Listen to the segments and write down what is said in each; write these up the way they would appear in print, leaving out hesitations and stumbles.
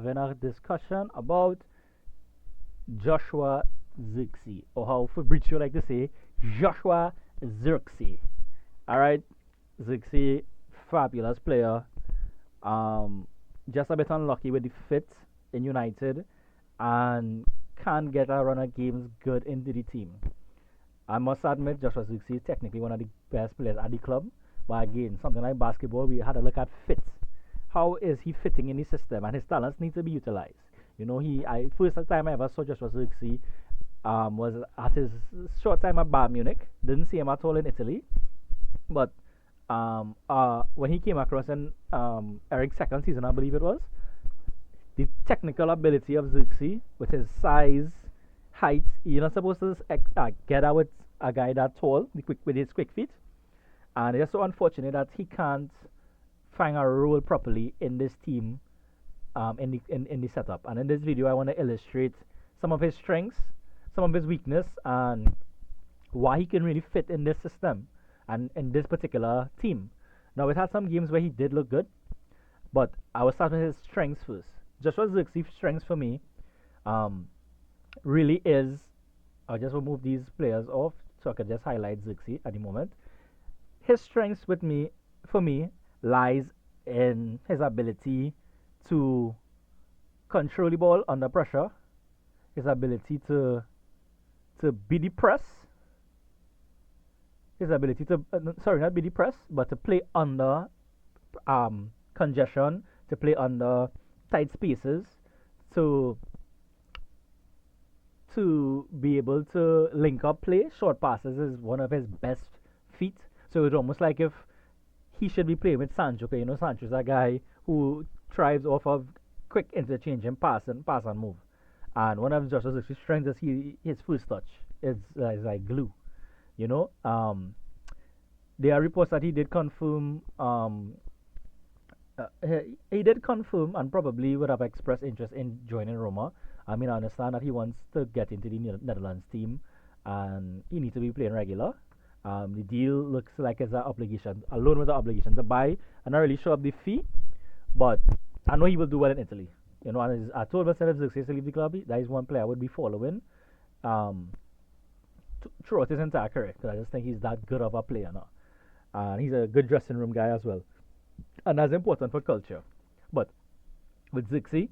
Having a discussion about Joshua Zirkzee, or how Fabrizio like to say, Joshua Zirkzee. All right, Zirkzee, fabulous player. Um, just a bit unlucky with the fit in United, and can't get a run of games good into the team. I must admit, Joshua Zirkzee is technically one of the best players at the club. But again, something like basketball, we had to look at fit. How is he fitting in the system? And his talents need to be utilized. First time I ever saw Joshua Zirkzee was at his short time at Bayern Munich. Didn't see him at all in Italy. But when he came across in Eric's second season, I believe it was, the technical ability of Zirkzee with his size, height, you're not supposed to get out with a guy that tall with his quick feet. And it's so unfortunate that he can't find a role properly in this team, in the setup. And in this video, I want to illustrate some of his strengths, some of his weakness, and why he can really fit in this system and in this particular team. Now, it had some games where he did look good, but I will start with his strengths first. Joshua Zirkzee's strengths for me really is. I'll just remove these players off so I can just highlight Zirkzee at the moment. His strengths for me, lies in his ability to control the ball under pressure, his ability to be the press, his ability to sorry, not be the press, but to play under congestion, to play under tight spaces, to be able to link up play. Short passes is one of his best feat. So it's almost like if he should be playing with Sancho. Okay, Sancho's a guy who thrives off of quick interchange and pass and move. And one of Joshua's strengths is his first touch. It's like glue. You know, there are reports that he did confirm. He did confirm and probably would have expressed interest in joining Roma. I mean, I understand that he wants to get into the Netherlands team, and he needs to be playing regular. The deal looks like it's an obligation, a loan with an obligation to buy. I'm not really sure of the fee, but I know he will do well in Italy. And I told myself if Zirkzee to leave the club, that is one player I would be following um, throughout his entire career, because I just think he's that good of a player now. And he's a good dressing room guy as well. And that's important for culture. But with Zirkzee,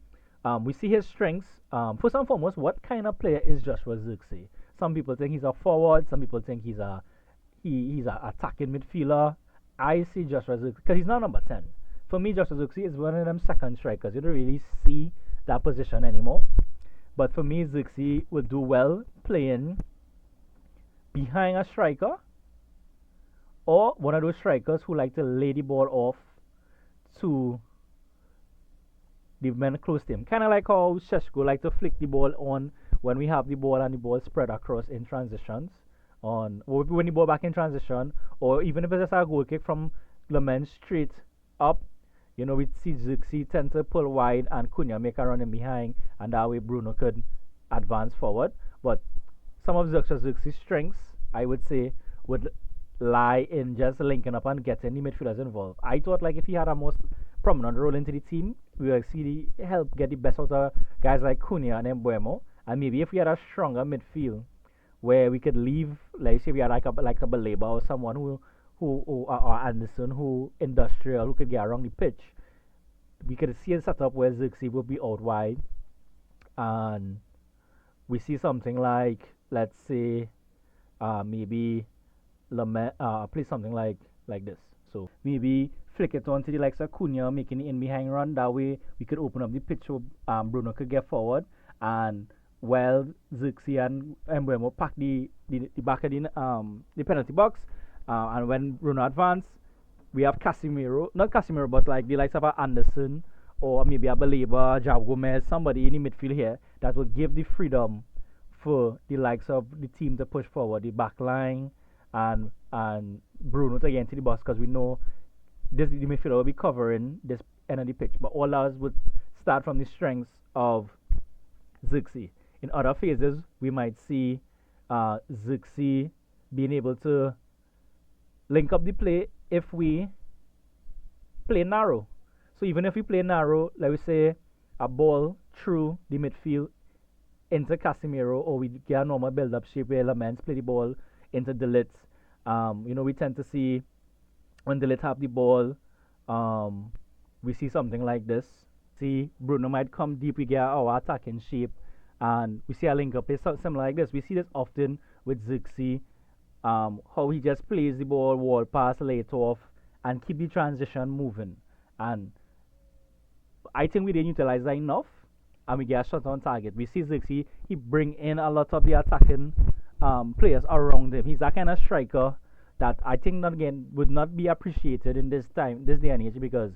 we see his strengths. First and foremost, what kind of player is Joshua Zirkzee? Some people think he's a forward. Some people think he's an attacking midfielder. I see Joshua Zirkzee because he's not number 10. For me, Joshua Zirkzee is one of them second strikers. You don't really see that position anymore. But for me, Zirkzee would do well playing behind a striker, or one of those strikers who like to lay the ball off to the men close to him. Kind of like how Sheshko like to flick the ball on when we have the ball and the ball spread across in transitions. When the ball back in transition, or even if it's just a goal kick from the men straight up, we see Zirkzee tend to pull wide and Cunha make a run in behind, and that way Bruno could advance forward. But some of Zirkzee's strengths, I would say, would lie in just linking up and getting the midfielders involved. I thought like if he had a more prominent role into the team, we would see help get the best out of guys like Cunha and Mbeumo. And maybe if we had a stronger midfield where we could leave, like say we had like a Baleba or someone who or Anderson who industrial who could get around the pitch, we could see a setup where Zirkzee would be out wide, and we see something like, let's say, maybe play something like this. So maybe flick it on to the likes of Cunha, making the in behind run. That way we could open up the pitch so Bruno could get forward, and while Zirkzee and Mbeumo pack the back of the penalty box, and when Bruno advance, we have Casemiro, not Casemiro, but like the likes of Anderson or maybe a Baleba, João Gomez, somebody in the midfield here that will give the freedom for the likes of the team to push forward the back line, and Bruno to get into the box, because we know the midfielder will be covering this end of the pitch. But all ours would start from the strengths of Zirkzee. In other phases, we might see Zirkzee being able to link up the play if we play narrow. So even if we play narrow, let me say a ball through the midfield into Casemiro, or we get a normal build-up shape where Laments play the ball into Delete. We tend to see when Delete have the ball, um, we see something like this. See Bruno might come deep, we get our attacking shape, and we see a link up. It's something like this. We see this often with zirkzee, how he just plays the ball, wall pass, lay it off, and keep the transition moving. And I think we didn't utilize that enough, and we get a shot on target. We see zirkzee, he bring in a lot of the attacking players around him. He's that kind of striker that I think that again would not be appreciated in this day and age, because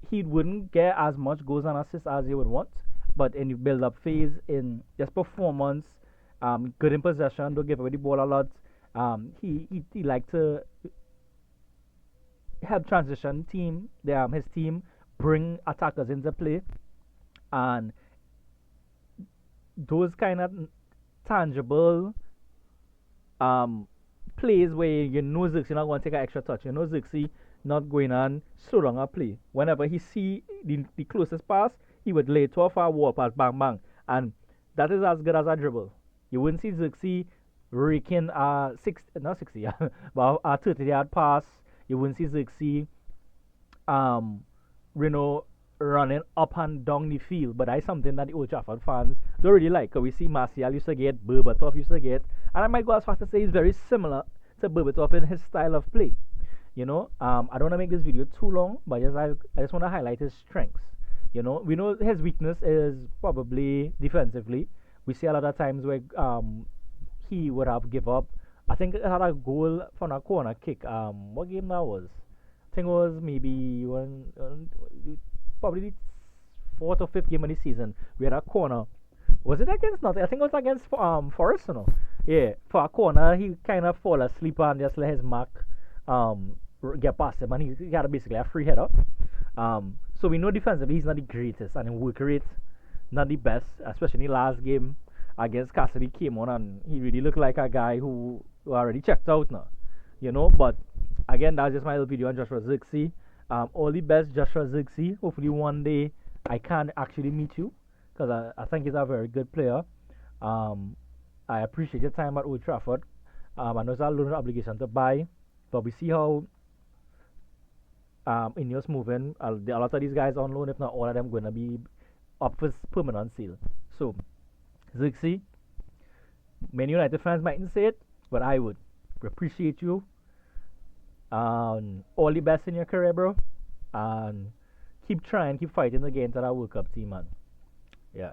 he wouldn't get as much goals and assists as he would want. But in the build up phase, in just performance, good in possession, don't give away the ball a lot. He like to help transition his team bring attackers into play, and those kind of tangible plays where you know zirkzee not going to take an extra touch. You know zirkzee not going on slow down a play. Whenever he see the closest pass, he would lay it off a wall pass, bang bang, and that is as good as a dribble. You wouldn't see zirkzee raking a not 60, but a 30-yard pass. You wouldn't see zirkzee um, running up and down the field. But that's something that the Old Trafford fans don't really like. Cause we see Martial used to get, Berbatov used to get, and I might go as far to say he's very similar to Berbatov in his style of play. I don't want to make this video too long, but I just want to highlight his strengths. We know his weakness is probably defensively. We see a lot of times where he would have give up. I think it had a goal from a corner kick. What game that was? I think it was maybe probably the fourth or fifth game of the season. We had a corner. Was it against nothing? I think it was against Forest, Yeah, for a corner, he kind of fall asleep and just let his mark get past him, and he got basically a free header. So we know defensively he's not the greatest, and in work rate, not the best, especially in the last game against Cassidy came on and he really looked like a guy who already checked out now. But again, that's just my little video on Joshua Zirkzee. All the best, Joshua Zirkzee. Hopefully one day I can actually meet you, because I think he's a very good player. I appreciate your time at Old Trafford. I know it's a loan obligation to buy, but we see how Ineos moving. A lot of these guys on loan, if not all of them, going to be up for permanent sale. So, Zirkzee, many United fans mightn't say it, but I would. We appreciate you. All the best in your career, bro. And keep trying, keep fighting against that World Cup team, man. Yeah.